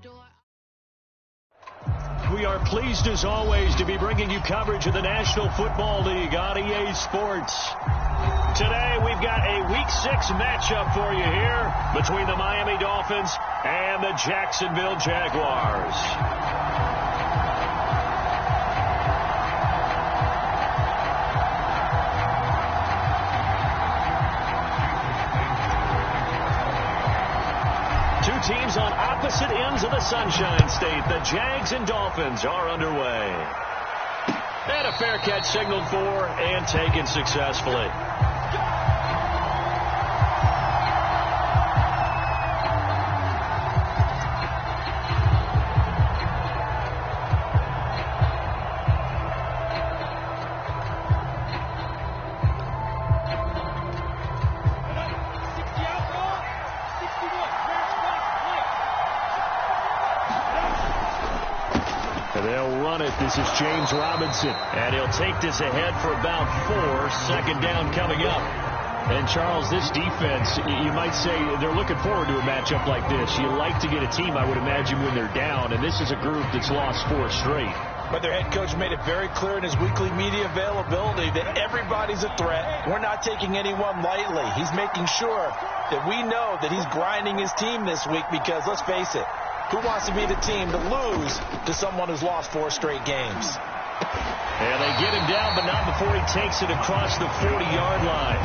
door. We are pleased as always to be bringing you coverage of the National Football League on EA Sports. Today we've got a Week 6 matchup for you here between the Miami Dolphins and the Jacksonville Jaguars. Two teams on opposite ends of the Sunshine State. The Jags and Dolphins are underway. And a fair catch signaled for and taken successfully. They'll run it. This is James Robinson. And he'll take this ahead for about 4. Second down coming up. And, Charles, this defense, you might say they're looking forward to a matchup like this. You like to get a team, I would imagine, when they're down. And this is a group that's lost 4 straight. But their head coach made it very clear in his weekly media availability that everybody's a threat. We're not taking anyone lightly. He's making sure that we know that he's grinding his team this week because, let's face it, who wants to be the team to lose to someone who's lost 4 straight games? And they get him down, but not before he takes it across the 40-yard line.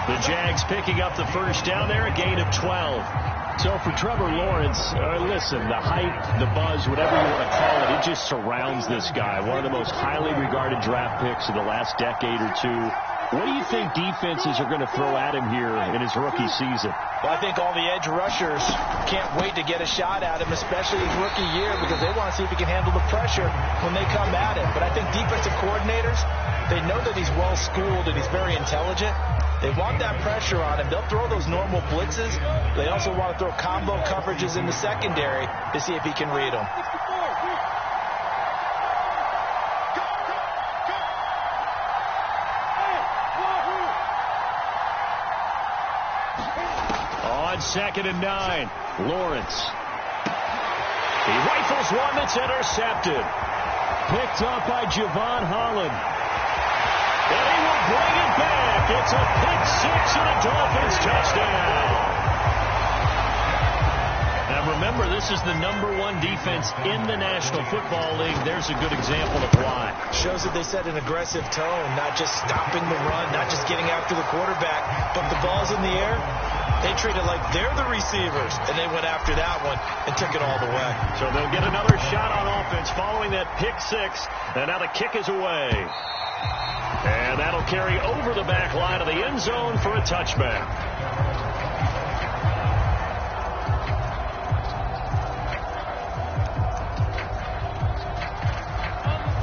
The Jags picking up the first down there, a gain of 12. So for Trevor Lawrence, listen, the hype, the buzz, whatever you want to call it, it just surrounds this guy. One of the most highly regarded draft picks of the last decade or two. What do you think defenses are going to throw at him here in his rookie season? Well, I think all the edge rushers can't wait to get a shot at him, especially his rookie year, because they want to see if he can handle the pressure when they come at him. But I think defensive coordinators, they know that he's well-schooled and he's very intelligent. They want that pressure on him. They'll throw those normal blitzes. They also want to throw combo coverages in the secondary to see if he can read them. On 2nd and 9, Lawrence. He rifles one that's intercepted. Picked up by Javon Holland. And he will bring it back. It's a pick 6 and a Dolphins touchdown. Now remember, this is the #1 defense in the National Football League. There's a good example of why. Shows that they set an aggressive tone, not just stopping the run, not just getting after the quarterback, but the ball's in the air. They treat it like they're the receivers, and they went after that one and took it all the way. So they'll get another shot on offense following that pick 6, and now the kick is away. And that'll carry over the back line of the end zone for a touchback.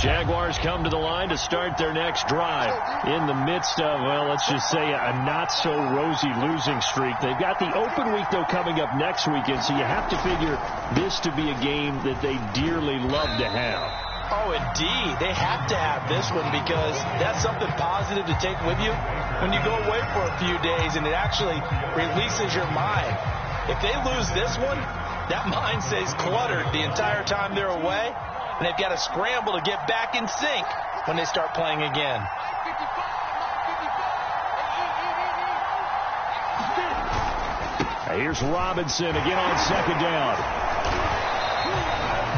Jaguars come to the line to start their next drive in the midst of, well, let's just say a not-so-rosy losing streak. They've got the open week, though, coming up next weekend, so you have to figure this to be a game that they dearly love to have. Oh, indeed. They have to have this one because that's something positive to take with you when you go away for a few days, and it actually releases your mind. If they lose this one, that mind stays cluttered the entire time they're away. And they've got to scramble to get back in sync when they start playing again. Here's Robinson again on 2nd down.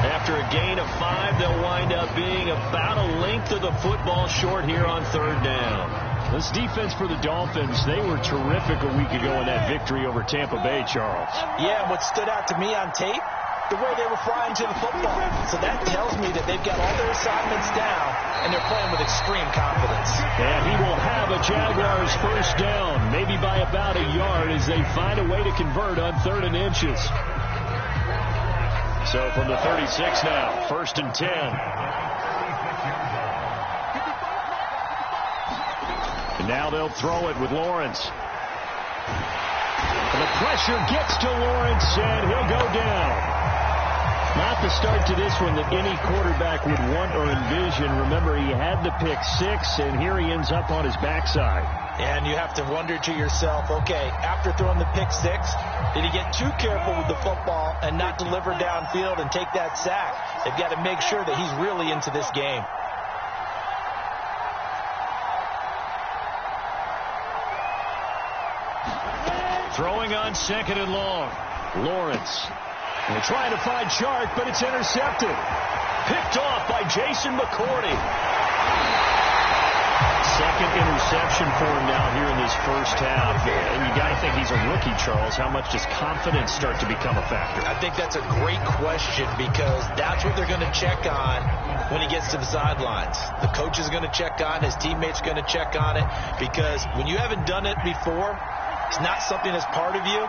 After a gain of 5, they'll wind up being about a length of the football short here on 3rd down. This defense for the Dolphins, they were terrific a week ago in that victory over Tampa Bay, Charles. Yeah, what stood out to me on tape, the way they were flying to the football. So that tells me that they've got all their assignments down, and they're playing with extreme confidence. And he will have a Jaguars first down, maybe by about a yard, as they find a way to convert on 3rd and inches. So from the 36 now, 1st and 10. And now they'll throw it with Lawrence. And the pressure gets to Lawrence, and he'll go down. Not the start to this one that any quarterback would want or envision. Remember, he had the pick 6, and here he ends up on his backside. And you have to wonder to yourself, okay, after throwing the pick six, did he get too careful with the football and not deliver downfield and take that sack? They've got to make sure that he's really into this game. Throwing on 2nd and long. Lawrence. They're trying to find Chark, but it's intercepted. Picked off by Jason McCourty. Second interception for him now here in this first half. And you got to think he's a rookie, Charles. How much does confidence start to become a factor? I think that's a great question because that's what they're going to check on when he gets to the sidelines. The coach is going to check on, his teammates are going to check on it, because when you haven't done it before, it's not something that's part of you.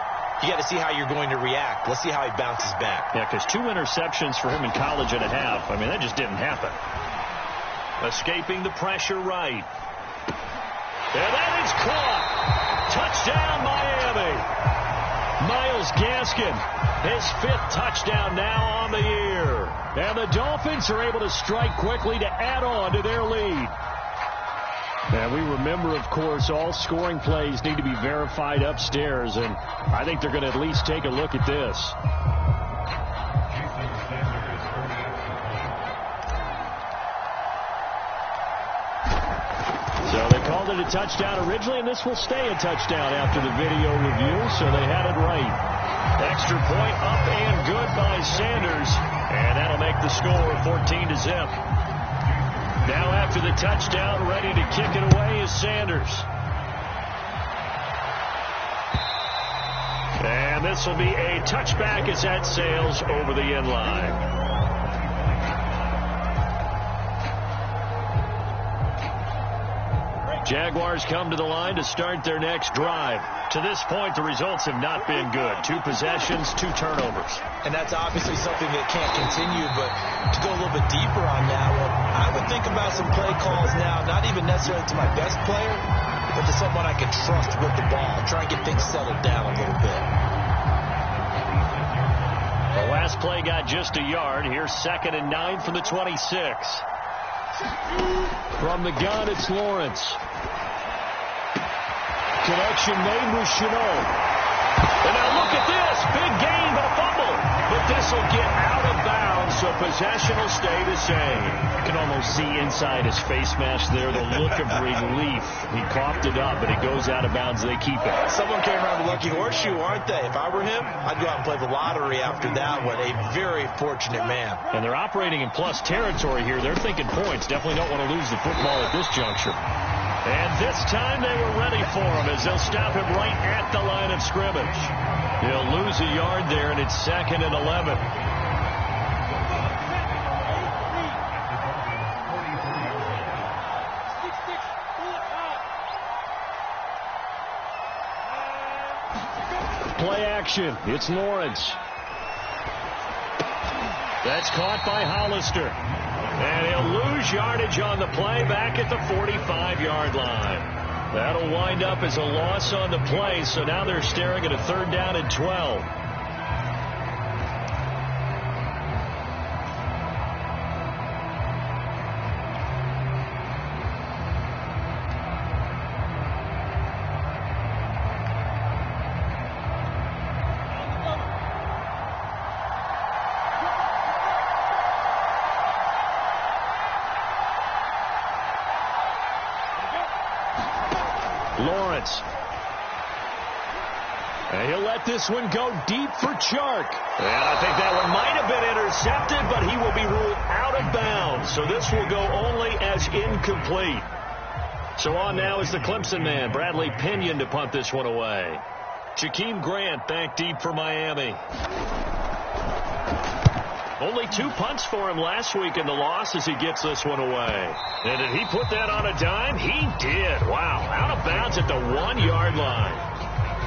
You got to see how you're going to react. Let's see how he bounces back. Yeah, because 2 interceptions for him in college and a half. I mean, that just didn't happen. Escaping the pressure right. And that is caught. Touchdown, Miami. Miles Gaskin, his 5th touchdown now on the year. And the Dolphins are able to strike quickly to add on to their lead. And we remember, of course, all scoring plays need to be verified upstairs, and I think they're going to at least take a look at this. So they called it a touchdown originally, and this will stay a touchdown after the video review, so they had it right. Extra point up and good by Sanders, and that'll make the score 14-0. Now after the touchdown, ready to kick it away is Sanders. And this will be a touchback as that sails over the end line. Jaguars come to the line to start their next drive. To this point, the results have not been good. 2 possessions, 2 turnovers. And that's obviously something that can't continue, but to go a little bit deeper on that one, I would think about some play calls now, not even necessarily to my best player, but to someone I can trust with the ball. Try and get things settled down a little bit. The last play got just a yard. Here's 2nd and 9 from the 26. From the gun, it's Lawrence. Connection made with Chenault. And now look at this. Big gain, but a fumble. But this will get out of bounds, so possession will stay the same. You can almost see inside his face mask there the look of relief. He coughed it up, but it goes out of bounds. They keep it. Someone came around with a lucky horseshoe, aren't they? If I were him, I'd go out and play the lottery after that one. A very fortunate man. And they're operating in plus territory here. They're thinking points. Definitely don't want to lose the football at this juncture. And this time they were ready for him as they'll stop him right at the line of scrimmage. He'll lose a yard there, and it's 2nd and 11. Play action. It's Lawrence. That's caught by Hollister. And he'll lose yardage on the play back at the 45-yard line. That'll wind up as a loss on the play, so now they're staring at a 3rd down and 12. Lawrence. And he'll let this one go deep for Chark. And I think that one might have been intercepted, but he will be ruled out of bounds. So this will go only as incomplete. So on now is the Clemson man, Bradley Pinion, to punt this one away. Jakeem Grant back deep for Miami. Only 2 punts for him last week in the loss as he gets this one away. And did he put that on a dime? He did. Wow. Out of bounds at the 1-yard line.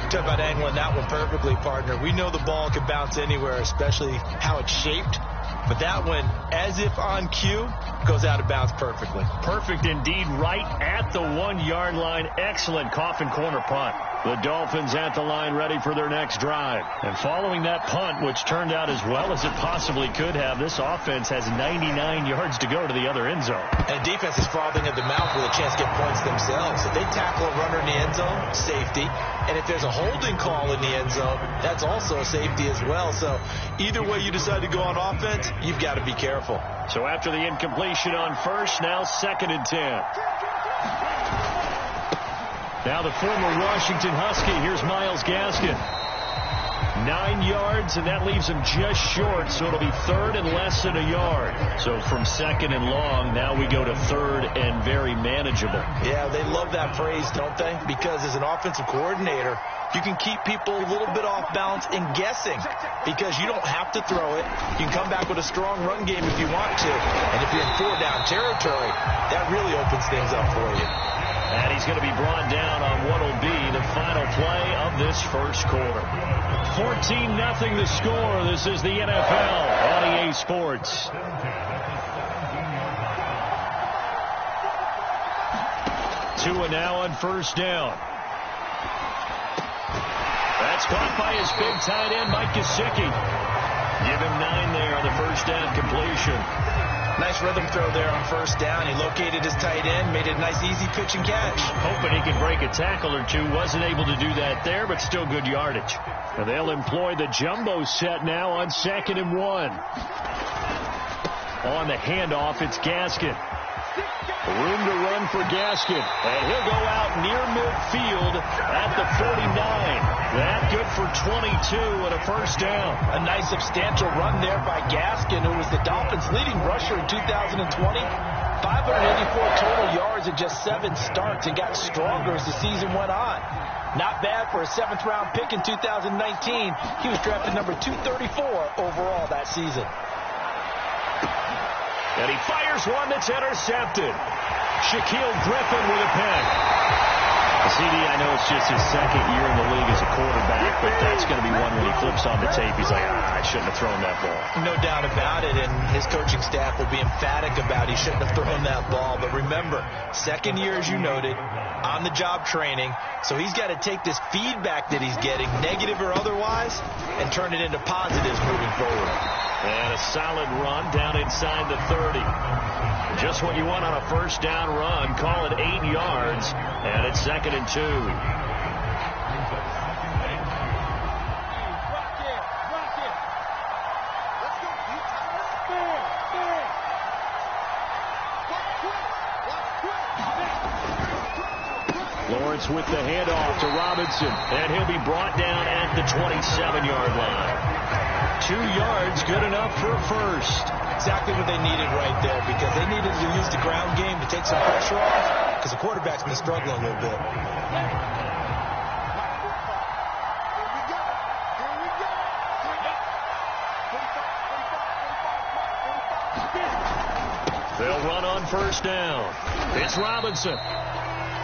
Talk about angling that one perfectly, partner. We know the ball can bounce anywhere, especially how it's shaped. But that one, as if on cue, goes out of bounds perfectly. Perfect indeed, right at the 1-yard line. Excellent coffin corner punt. The Dolphins at the line ready for their next drive. And following that punt, which turned out as well as it possibly could have, this offense has 99 yards to go to the other end zone. And defense is frothing at the mouth with a chance to get points themselves. If they tackle a runner in the end zone, safety. And if there's a holding call in the end zone, that's also a safety as well. So either way you decide to go on offense, you've got to be careful. So after the incompletion on first, now 2nd and 10. Now the former Washington Husky, here's Myles Gaskin. 9 yards, and that leaves him just short, so it'll be 3rd and less than a yard. So from 2nd and long, now we go to 3rd and very manageable. Yeah, they love that phrase, don't they? Because as an offensive coordinator, you can keep people a little bit off balance and guessing because you don't have to throw it. You can come back with a strong run game if you want to. And if you're in 4-down territory, that really opens things up for you. And he's going to be brought down on what will be the final play of this first quarter. 14-0 the score. This is the NFL on EA Sports. Tua now on first down. That's caught by his big tight end, Mike Gesicki. Give him 9 there on the first down completion. Nice rhythm throw there on first down. He located his tight end, made it a nice easy pitch and catch. Hoping he could break a tackle or two. Wasn't able to do that there, but still good yardage. And they'll employ the jumbo set now on 2nd and 1. On the handoff, it's Gaskin. Room to run for Gaskin. And he'll go out near midfield at the 49. That good for 22 and a first down. A nice substantial run there by Gaskin, who was the Dolphins' leading rusher in 2020. 584 total yards in just 7 starts and got stronger as the season went on. Not bad for a 7th-round pick in 2019. He was drafted number 234 overall that season. And he fires one that's intercepted. Shaquille Griffin with a pick. CD, I know it's just his 2nd year in the league as a quarterback, but that's going to be one when he flips on the tape. He's like, I shouldn't have thrown that ball. No doubt about it, and his coaching staff will be emphatic about he shouldn't have thrown that ball. But remember, 2nd year, as you noted, on-the-job training, so he's got to take this feedback that he's getting, negative or otherwise, and turn it into positives moving forward. And a solid run down inside the 30. Just what you want on a first down run. Call it 8 yards, and it's 2nd and 2. Lawrence with the handoff to Robinson, and he'll be brought down at the 27-yard line. 2 yards, good enough for a first. Exactly what they needed right there, because they needed to use the ground game to take some pressure off, because the quarterback's been struggling a little bit. They'll run on first down. It's Robinson.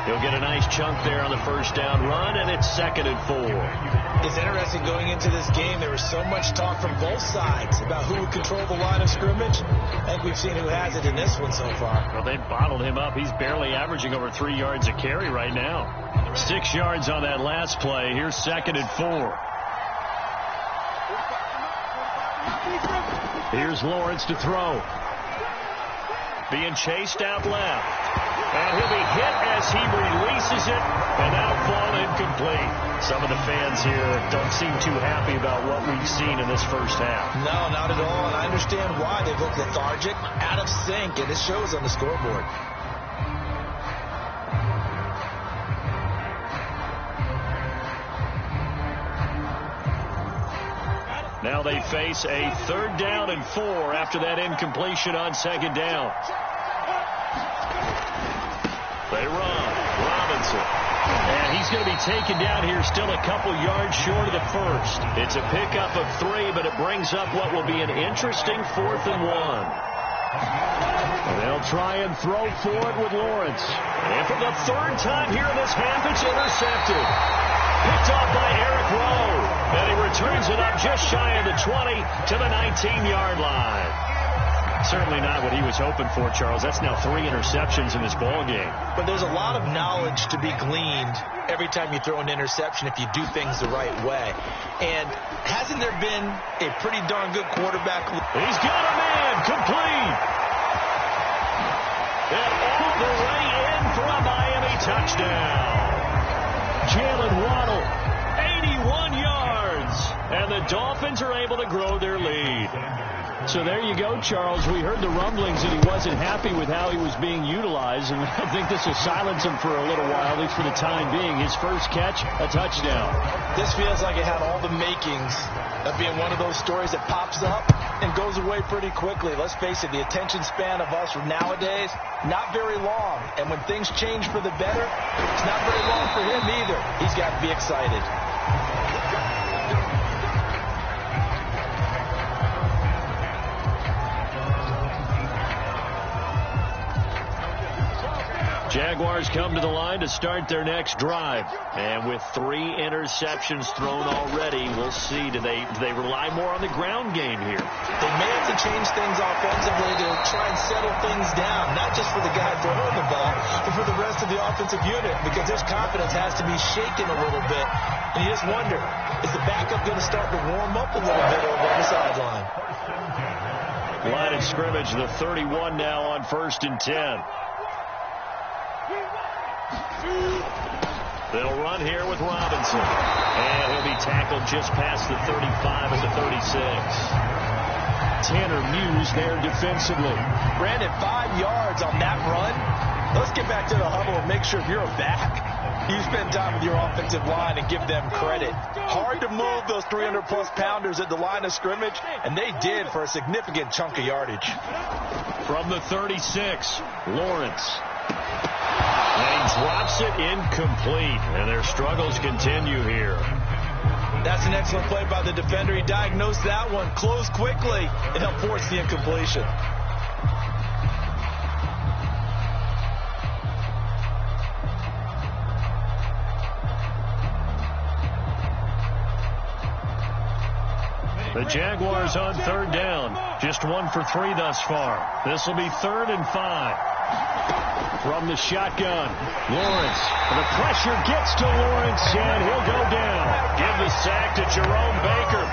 He'll get a nice chunk there on the first down run, and it's 2nd and 4. It's interesting going into this game. There was so much talk from both sides about who would control the line of scrimmage. I think we've seen who has it in this one so far. Well, they bottled him up. He's barely averaging over 3 yards a carry right now. 6 yards on that last play. Here's 2nd and 4. Here's Lawrence to throw. Being chased out left. And he'll be hit as he releases it, and that'll fall incomplete. Some of the fans here don't seem too happy about what we've seen in this first half. No, not at all, and I understand why. They've looked lethargic, out of sync, and it shows on the scoreboard. Now they face a 3rd down and 4 after that incompletion on 2nd down. They run. Robinson. And he's going to be taken down here still a couple yards short of the first. It's a pickup of 3, but it brings up what will be an interesting 4th and 1. And they'll try and throw for it with Lawrence. And for the 3rd time here in this half, it's intercepted. Picked off by Eric Rowe. And he returns it up just shy of the 20 to the 19-yard line. Certainly not what he was hoping for, Charles. That's now 3 interceptions in this ball game. But there's a lot of knowledge to be gleaned every time you throw an interception if you do things the right way. And hasn't there been a pretty darn good quarterback? He's got a man complete. And all the way in for a Miami touchdown. Jalen Waddle, 81 yards. And the Dolphins are able to grow their lead. So there you go, Charles. We heard the rumblings that he wasn't happy with how he was being utilized, and I think this will silence him for a little while, at least for the time being. His first catch, a touchdown. This feels like it had all the makings of being one of those stories that pops up and goes away pretty quickly. Let's face it, the attention span of us nowadays, not very long. And when things change for the better, it's not very long for him either. He's got to be excited. Jaguars come to the line to start their next drive. And with 3 interceptions thrown already, we'll see. Do they rely more on the ground game here? They may have to change things offensively to try and settle things down, not just for the guy throwing the ball, but for the rest of the offensive unit, because his confidence has to be shaken a little bit. And you just wonder, is the backup going to start to warm up a little bit over on the sideline? Line of scrimmage, the 31 now on 1st and 10. They'll run here with Robinson. And he'll be tackled just past the 35 at the 36. Tanner Muse there defensively. Brandon, 5 yards on that run. Let's get back to the huddle and make sure if you're a back, you spend time with your offensive line and give them credit. Hard to move those 300-plus pounders at the line of scrimmage, and they did for a significant chunk of yardage. From the 36, Lawrence. And he drops it incomplete, and their struggles continue here. That's an excellent play by the defender. He diagnosed that one, closed quickly, and helped force the incompletion. The Jaguars on 3rd down. Just 1 for 3 thus far. This will be 3rd and 5. From the shotgun, Lawrence. The pressure gets to Lawrence, and he'll go down. Give the sack to Jerome Baker.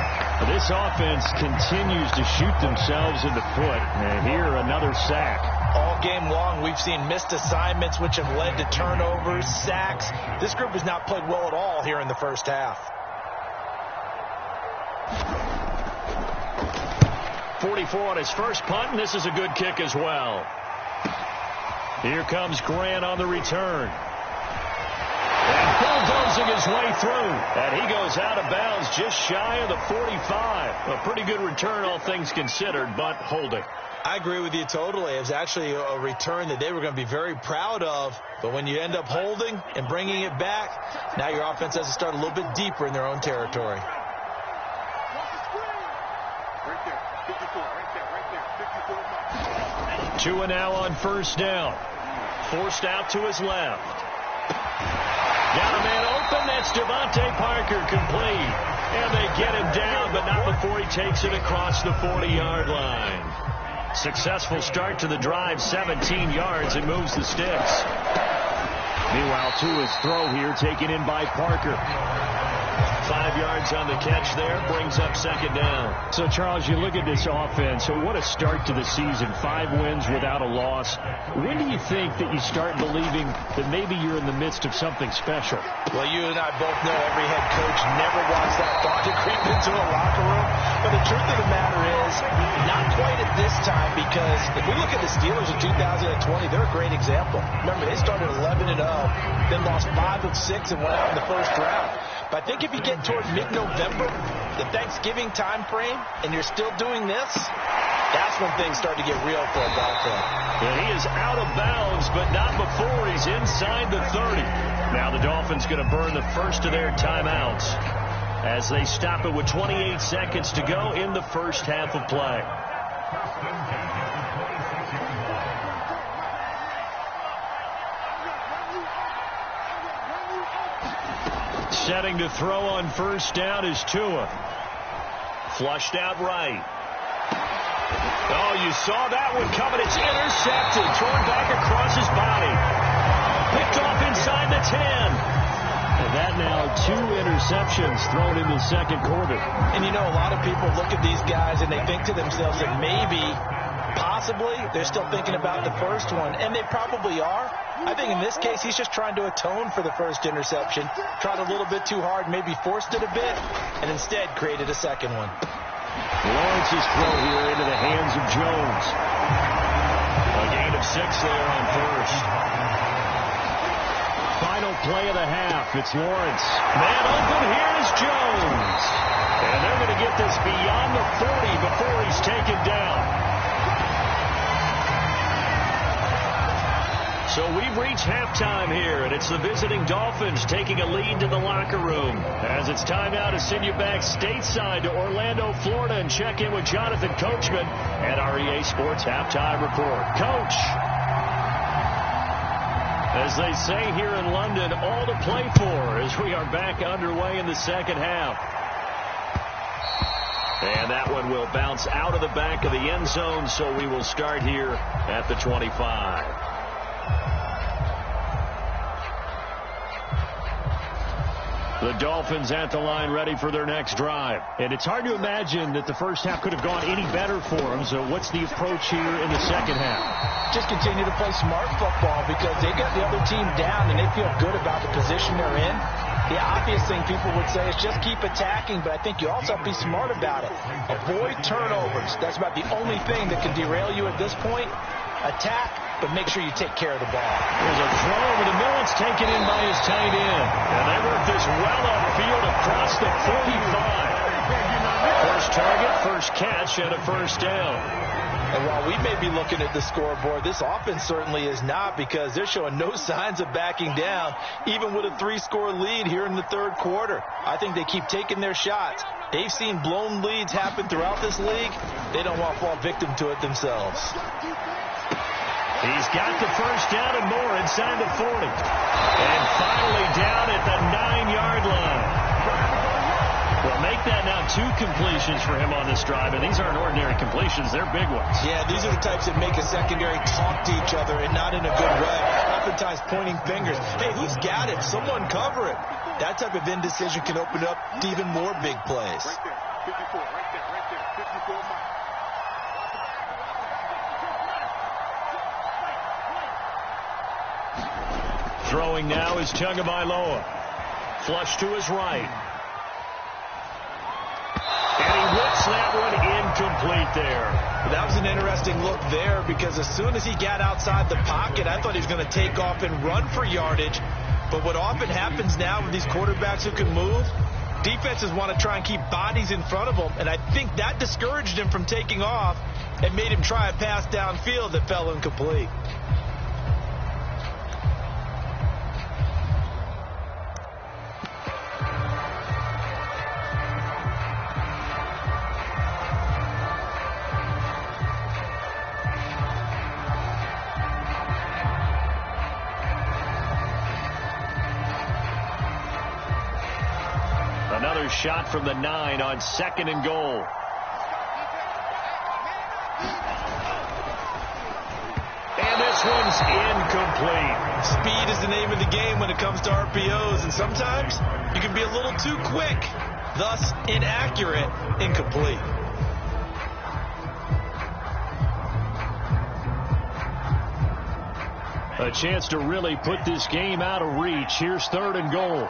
This offense continues to shoot themselves in the foot. And here, another sack. All game long, we've seen missed assignments, which have led to turnovers, sacks. This group has not played well at all here in the first half. 44 on his first punt, and this is a good kick as well. Here comes Grant on the return. And bulldozing his way through. And he goes out of bounds just shy of the 45. A pretty good return, all things considered, but holding. I agree with you totally. It was actually a return that they were going to be very proud of. But when you end up holding and bringing it back, now your offense has to start a little bit deeper in their own territory. Tua now on 1st down. Forced out to his left. Got a man open. That's Devontae Parker complete. And they get him down, but not before he takes it across the 40-yard line. Successful start to the drive, 17 yards, and moves the sticks. Meanwhile, Tua's throw here taken in by Parker. 5 yards on the catch there, brings up 2nd down. So, Charles, you look at this offense, so what a start to the season. 5 wins without a loss. When do you think that you start believing that maybe you're in the midst of something special? Well, you and I both know every head coach never wants that thought to creep into a locker room. But the truth of the matter is, not quite at this time, because if we look at the Steelers in 2020, they're a great example. Remember, they started 11-0, then lost 5 of 6 and went out in the first round. But I think if you get toward mid-November, the Thanksgiving time frame, and you're still doing this, that's when things start to get real for a ball club. And he is out of bounds, but not before he's inside the 30. Now the Dolphins going to burn the first of their timeouts as they stop it with 28 seconds to go in the first half of play. Setting to throw on 1st down is Tua. Flushed out right. Oh, you saw that one coming. It's intercepted. Thrown back across his body. Picked off inside the 10. And that now 2 interceptions thrown in the second quarter. And you know, a lot of people look at these guys and they think to themselves that maybe, possibly, they're still thinking about the first one. And they probably are. I think in this case, he's just trying to atone for the first interception. Tried a little bit too hard, maybe forced it a bit, and instead created a second one. Lawrence's throw here into the hands of Jones. A gain of 6 there on first. Final play of the half. It's Lawrence. Man open. Here is Jones. And they're going to get this beyond the 40 before he's taken down. So we've reached halftime here, and it's the visiting Dolphins taking a lead to the locker room. As it's time now to send you back stateside to Orlando, Florida, and check in with Jonathan Coachman at our EA Sports Halftime Report. Coach, as they say here in London, all to play for as we are back underway in the second half. And that one will bounce out of the back of the end zone, so we will start here at the 25. The Dolphins at the line ready for their next drive. And it's hard to imagine that the first half could have gone any better for them. So what's the approach here in the second half? Just continue to play smart football because they got the other team down and they feel good about the position they're in. The obvious thing people would say is just keep attacking, but I think you also have to be smart about it. Avoid turnovers. That's about the only thing that can derail you at this point. Attack, but make sure you take care of the ball. There's a throw over the middle. It's taken in by his tight end. And they work this well upfield across the 45. First target, first catch, and a first down. And while we may be looking at the scoreboard, this offense certainly is not because they're showing no signs of backing down, even with a 3-score lead here in the third quarter. I think they keep taking their shots. They've seen blown leads happen throughout this league. They don't want to fall victim to it themselves. He's got the first down and more inside the 40. And finally down at the 9-yard line. Well, make that now 2 completions for him on this drive. And these aren't ordinary completions. They're big ones. Yeah, these are the types that make a secondary talk to each other and not in a good way. Oftentimes pointing fingers. Hey, who's got it? Someone cover it. That type of indecision can open up to even more big plays. Right there, 54, right there, 54 miles. Throwing now is Tagovailoa. Flush to his right. And he whips that one incomplete there. That was an interesting look there because as soon as he got outside the pocket, I thought he was going to take off and run for yardage. But what often happens now with these quarterbacks who can move, defenses want to try and keep bodies in front of them. And I think that discouraged him from taking off and made him try a pass downfield that fell incomplete. Another shot from the 9 on 2nd and goal. And this one's incomplete. Speed is the name of the game when it comes to RPOs, and sometimes you can be a little too quick, thus inaccurate, incomplete. A chance to really put this game out of reach. Here's 3rd and goal.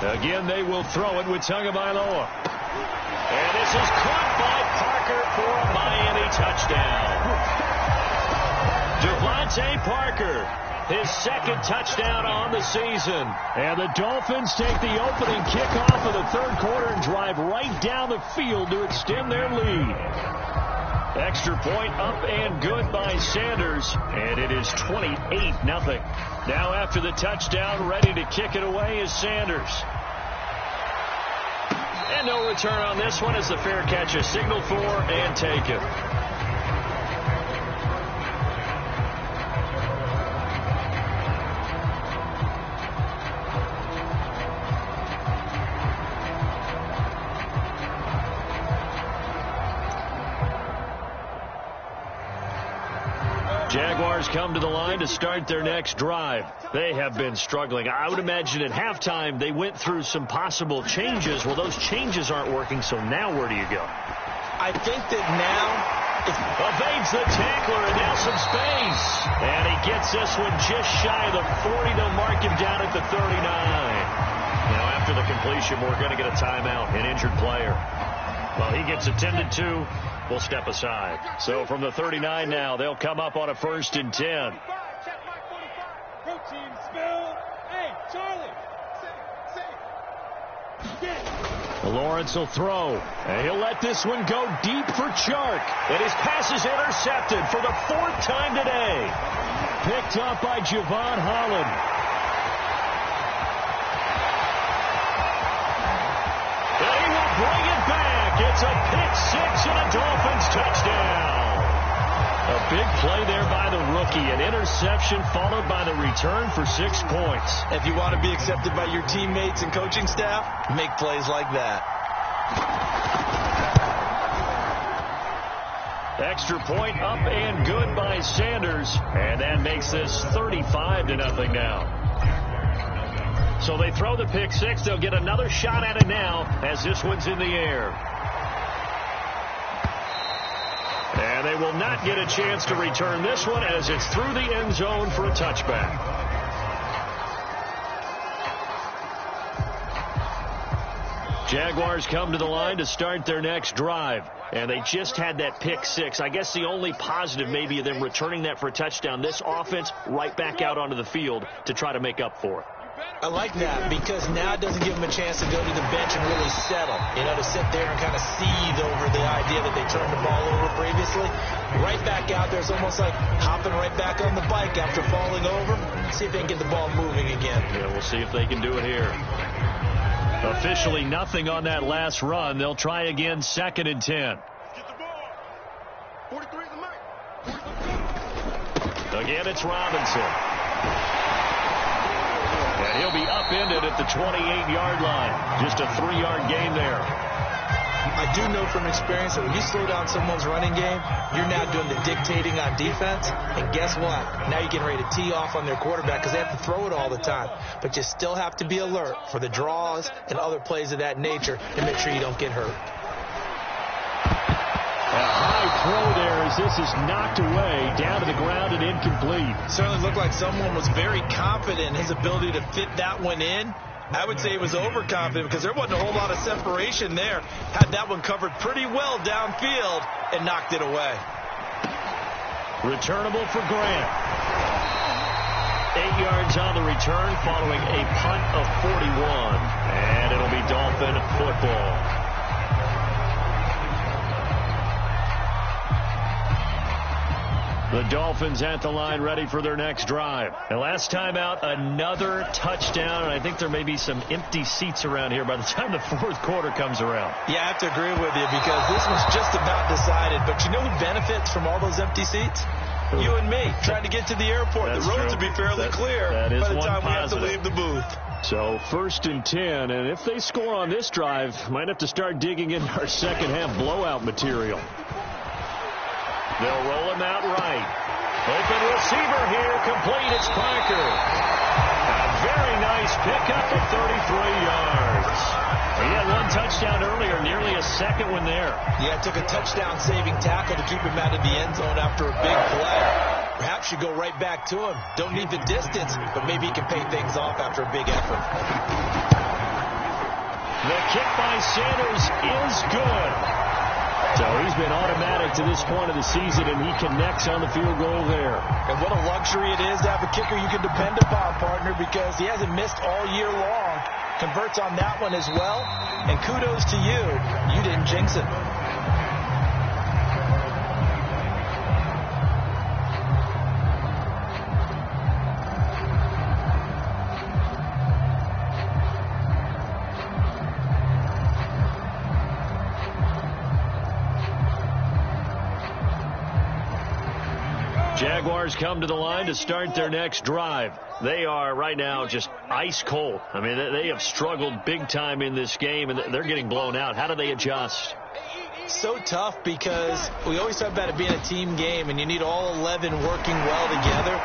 Again, they will throw it with Tagovailoa. And this is caught by Parker for a Miami touchdown. Devontae Parker, his 2nd touchdown on the season. And the Dolphins take the opening kickoff of the 3rd quarter and drive right down the field to extend their lead. Extra point up and good by Sanders. And it is 28-0. Now after the touchdown, ready to kick it away is Sanders. And no return on this one as the fair catch is signaled for and taken. Jaguars come to the line to start their next drive. They have been struggling. I would imagine at halftime they went through some possible changes. Well, those changes aren't working, so now where do you go? I think that now evades the tackler and now some space. And he gets this one just shy of the 40. They'll mark him down at the 39. Now, after the completion, we're going to get a timeout, an injured player. Well, he gets attended to. We'll step aside. So from the 39 now, they'll come up on a 1st and 10. Lawrence will throw. And he'll let this one go deep for Chark. And his pass is intercepted for the 4th time today. Picked up by Javon Holland. And he will bring it back. It's a pick-6 and a Dolphins touchdown. A big play there by the rookie. An interception followed by the return for 6 points. If you want to be accepted by your teammates and coaching staff, make plays like that. Extra point up and good by Sanders. And that makes this 35-0 now. So they throw the pick-6. They'll get another shot at it now as this one's in the air. And they will not get a chance to return this one as it's through the end zone for a touchback. Jaguars come to the line to start their next drive. And they just had that pick-6. I guess the only positive maybe of them returning that for a touchdown. This offense right back out onto the field to try to make up for it. I like that because now it doesn't give them a chance to go to the bench and really settle. You know, to sit there and kind of seethe over the idea that they turned the ball over previously. Right back out there, it's almost like hopping right back on the bike after falling over. See if they can get the ball moving again. Yeah, we'll see if they can do it here. Officially nothing on that last run. They'll try again 2nd and 10. Get the ball. 43 is the mic. Again, it's Robinson. And he'll be upended at the 28-yard line. Just a 3-yard gain there. I do know from experience that when you slow down someone's running game, you're now doing the dictating on defense. And guess what? Now you're getting ready to tee off on their quarterback because they have to throw it all the time. But you still have to be alert for the draws and other plays of that nature to make sure you don't get hurt. A high throw there as this is knocked away, down to the ground and incomplete. Certainly looked like someone was very confident in his ability to fit that one in. I would say he was overconfident because there wasn't a whole lot of separation there. Had that one covered pretty well downfield and knocked it away. Returnable for Grant. 8 yards on the return following a punt of 41. And it'll be Dolphin football. The Dolphins at the line ready for their next drive. And last time out, another touchdown. And I think there may be some empty seats around here by the time the 4th quarter comes around. Yeah, I have to agree with you because this one's just about decided. But you know who benefits from all those empty seats? You and me, trying to get to the airport. That's the roads true. will be fairly clear by the time we have to leave the booth. So 1st and 10. And if they score on this drive, might have to start digging in our second half blowout material. They'll roll him out right. Open receiver here, complete. It's Parker. A very nice pickup of 33 yards. He had one touchdown earlier, nearly a second one there. Yeah, it took a touchdown-saving tackle to keep him out of the end zone after a big play. Perhaps you go right back to him. Don't need the distance, but maybe he can pay things off after a big effort. The kick by Sanders is good. So he's been automatic to this point of the season, and he connects on the field goal there. And what a luxury it is to have a kicker you can depend upon, partner, because he hasn't missed all year long. Converts on that one as well. And kudos to you. You didn't jinx it. Jaguars come to the line to start their next drive. They are right now just ice cold. I mean, they have struggled big time in this game, and they're getting blown out. How do they adjust? So tough because we always talk about it being a team game and you need all 11 working well together.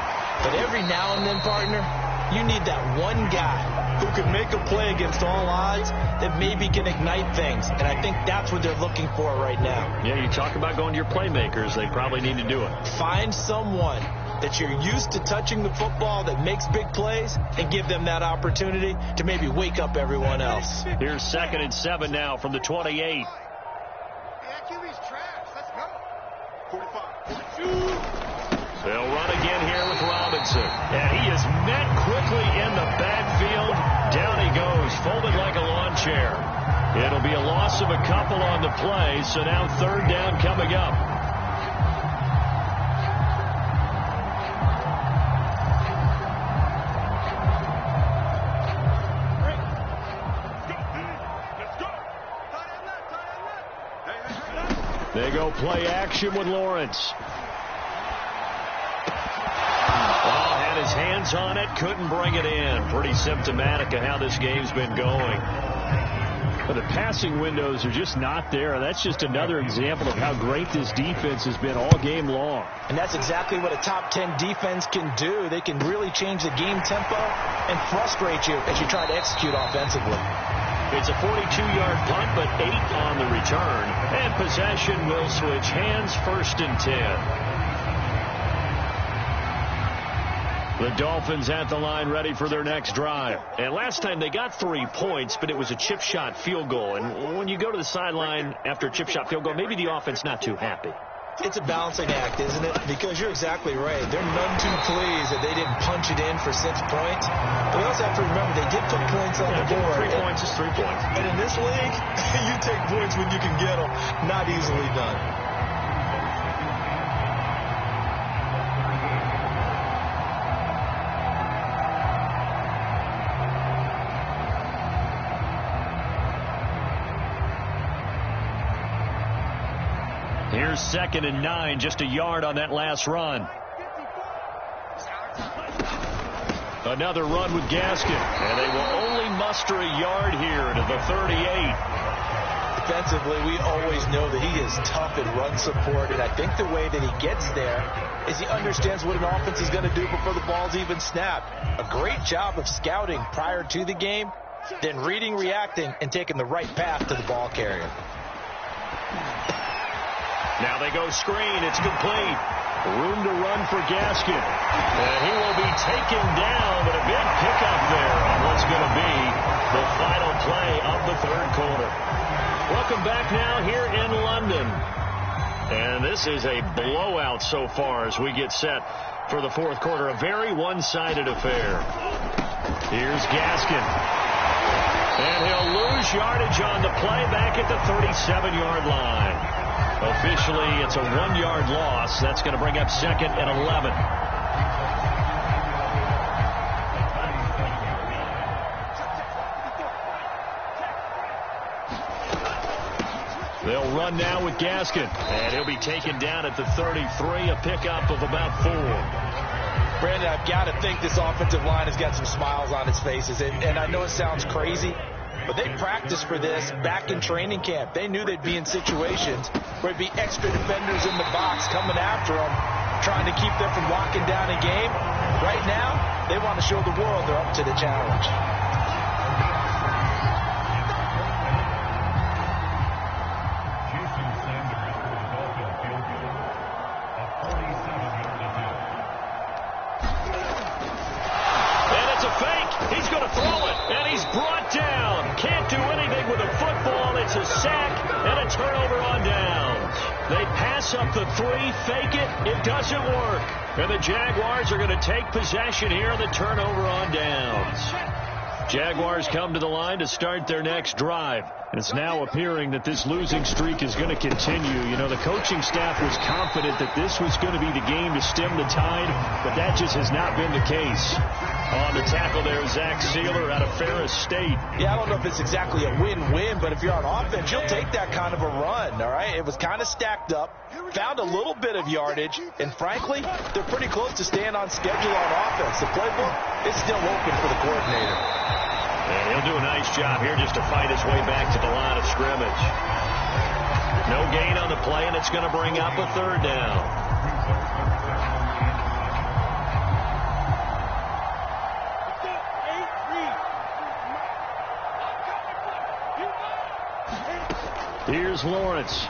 But every now and then, partner, you need that one guy who can make a play against all odds that maybe can ignite things. And I think that's what they're looking for right now. Yeah, you talk about going to your playmakers. They probably need to do it. Find someone that you're used to touching the football that makes big plays and give them that opportunity to maybe wake up everyone else. Here's 2nd and 7 now from the 28. They'll run again here with Robinson. And he is met quickly in the backfield. Down he goes, folded like a lawn chair. It'll be a loss of a couple on the play, so now 3rd down coming up. They go play action with Lawrence. Had his hands on it, couldn't bring it in. Pretty symptomatic of how this game's been going. But the passing windows are just not there. That's just another example of how great this defense has been all game long. And that's exactly what a top 10 defense can do. They can really change the game tempo and frustrate you as you try to execute offensively. It's a 42-yard punt, but 8 on the return. And possession will switch hands, 1st and 10. The Dolphins at the line ready for their next drive. And last time they got 3 points, but it was a chip shot field goal. And when you go to the sideline after a chip shot field goal, maybe the offense not too happy. It's a balancing act, isn't it? Because you're exactly right. They're none too pleased that they didn't punch it in for 6 points. But we also have to remember they did put points on the board. 3 points is 3 points. And in this league, you take points when you can get them. Not easily done. Here's 2nd and 9, just a yard on that last run. Another run with Gaskin, and they will only muster a yard here to the 38. Defensively, we always know that he is tough in run support, and I think the way that he gets there is he understands what an offense is going to do before the ball's even snapped. A great job of scouting prior to the game, then reading, reacting, and taking the right path to the ball carrier. Now they go screen. It's complete. Room to run for Gaskin. And he will be taken down, but a big pickup there on what's going to be the final play of the 3rd quarter. Welcome back now here in London. And this is a blowout so far as we get set for the 4th quarter. A very one-sided affair. Here's Gaskin. And he'll lose yardage on the play back at the 37-yard line. Officially, it's a 1-yard loss. That's going to bring up 2nd and 11. They'll run now with Gaskin. And he'll be taken down at the 33, a pickup of about 4. Brandon, I've got to think this offensive line has got some smiles on its faces. And I know it sounds crazy, but they practiced for this back in training camp. They knew they'd be in situations where it'd be extra defenders in the box coming after them, trying to keep them from locking down a game. Right now, they want to show the world they're up to the challenge. And it's a fake. He's going to throw it, and he's brought down. Can't do anything with a football. It's a sack and a turnover on downs. They pass up the 3, fake it. It doesn't work. And the Jaguars are going to take possession here on the turnover on downs. Jaguars come to the line to start their next drive. It's now appearing that this losing streak is going to continue. You know, the coaching staff was confident that this was going to be the game to stem the tide, but that just has not been the case. On the tackle there, Zach Sealer out of Ferris State. Yeah, I don't know if it's exactly a win-win, but if you're on offense, you'll take that kind of a run, all right? It was kind of stacked up, found a little bit of yardage, and frankly, they're pretty close to staying on schedule on offense. The playbook is still open for the coordinator. And he'll do a nice job here just to fight his way back to the line of scrimmage. No gain on the play, and it's going to bring up a third down. Here's Lawrence.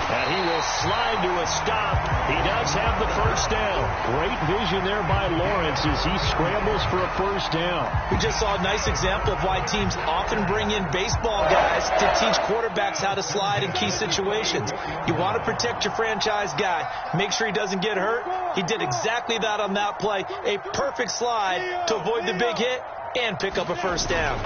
And he will slide to a stop. He does have the first down. Great vision there by Lawrence as he scrambles for a first down. We just saw a nice example of why teams often bring in baseball guys to teach quarterbacks how to slide in key situations. You want to protect your franchise guy. Make sure he doesn't get hurt. He did exactly that on that play. A perfect slide to avoid the big hit and pick up a first down.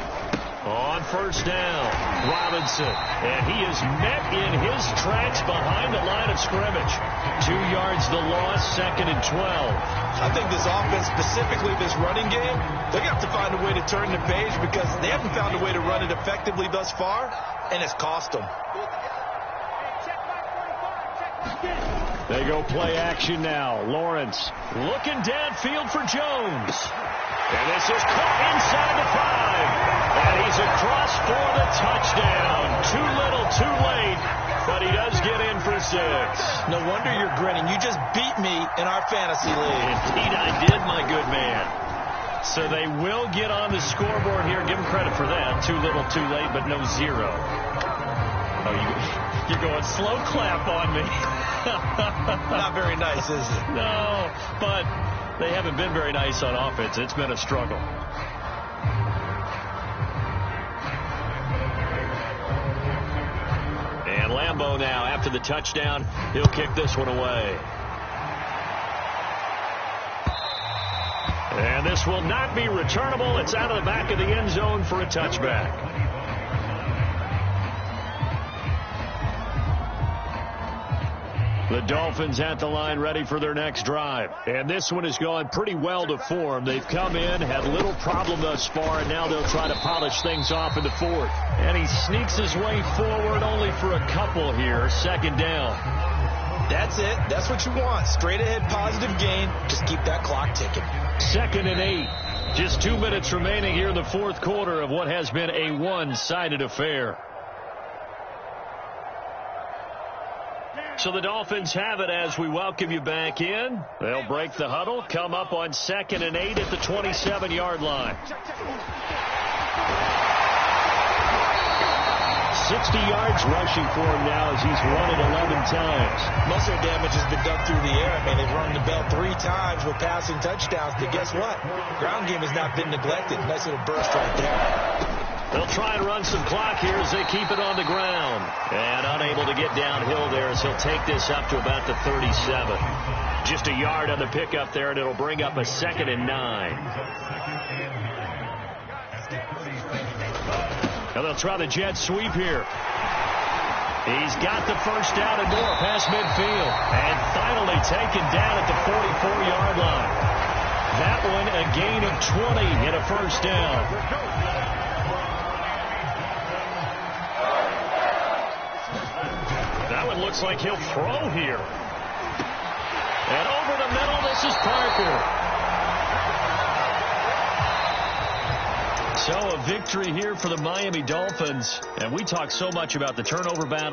On first down, Robinson, and he is met in his tracks behind the line of scrimmage. 2 yards the loss, 2nd and 12. I think this offense, specifically this running game, they're going to have to find a way to turn the page because they haven't found a way to run it effectively thus far, and it's cost them. They go play action now. Lawrence looking downfield for Jones. And this is caught inside the 5. And he's across for the touchdown. Too little, too late. But he does get in for 6. No wonder you're grinning. You just beat me in our fantasy league. Indeed I did, my good man. So they will get on the scoreboard here. Give them credit for that. Too little, too late, but no 0. Oh, you're going slow clap on me. Not very nice, is it? No, but they haven't been very nice on offense. It's been a struggle. And Lambeau now, after the touchdown, he'll kick this one away. And this will not be returnable. It's out of the back of the end zone for a touchback. The Dolphins at the line ready for their next drive. And this one has gone pretty well to form. They've come in, had little problem thus far, and now they'll try to polish things off in the 4th. And he sneaks his way forward only for a couple here. 2nd down. That's it. That's what you want. Straight ahead positive gain. Just keep that clock ticking. 2nd and 8. Just 2 minutes remaining here in the 4th quarter of what has been a one-sided affair. So the Dolphins have it as we welcome you back in. They'll break the huddle, come up on 2nd and 8 at the 27-yard line. 60 yards rushing for him now as he's run it 11 times. Most of the damage has been done through the air. I mean, they've rung the bell 3 times with passing touchdowns, but guess what? Ground game has not been neglected. Nice little burst right there. They'll try and run some clock here as they keep it on the ground. And unable to get downhill there as he'll take this up to about the 37. Just a yard on the pickup there, and it'll bring up a 2nd and 9. Now they'll try the jet sweep here. He's got the first down and more past midfield. And finally taken down at the 44-yard line. That one a gain of 20 and a first down. That one looks like he'll throw here. And over the middle, this is Parker. So a victory here for the Miami Dolphins. And we talk so much about the turnover battle.